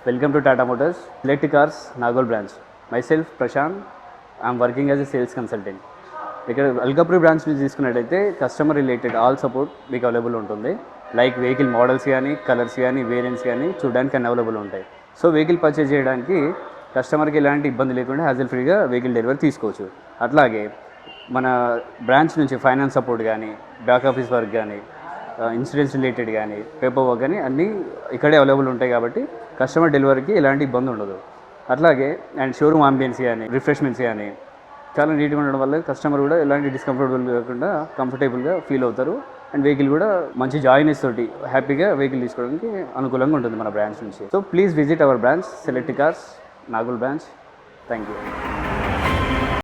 Welcome to Tata Motors, Electric Cars, Nagol branch. Myself, Prashant, I am working as a sales consultant. ఇక్కడ Alkapuri branch నుంచి తీసుకున్నట్టయితే customer related all support మీకు available ఉంటుంది. Like vehicle models కానీ, colours కానీ, variants కానీ చూడడానికి అన్ని అవైలబుల్ ఉంటాయి. సో వెహికల్ పర్చేజ్ చేయడానికి కస్టమర్కి ఎలాంటి ఇబ్బంది లేకుండా హ్యాజల్ ఫ్రీగా వెహికల్ డెలివరీ తీసుకోవచ్చు. అట్లాగే మన బ్రాంచ్ నుంచి ఫైనాన్స్ సపోర్ట్ కానీ, బ్యాక్ ఆఫీస్ వర్క్ కానీ, ఇన్సూరెన్స్ రిలేటెడ్ కానీ, పేపర్ వర్క్ కానీ అన్నీ ఇక్కడే అవైలబుల్ ఉంటాయి కాబట్టి కస్టమర్ డెలివరీకి ఎలాంటి ఇబ్బంది ఉండదు. అట్లాగే అండ్ షోరూమ్ అంబియన్స్ కానీ, రిఫ్రెష్మెంట్స్ కానీ చాలా నీట్గా ఉండడం వల్ల కస్టమర్ కూడా ఎలాంటి డిస్కంఫర్టబుల్ కాకుండా కంఫర్టబుల్గా ఫీల్ అవుతారు. అండ్ వెహికల్ కూడా మంచి జాయినెస్ తోటి హ్యాపీగా వెహికల్ తీసుకోవడానికి అనుకూలంగా ఉంటుంది మన బ్రాంచ్ నుంచి. So please visit our branch, select cars, Nagole branch. Thank you.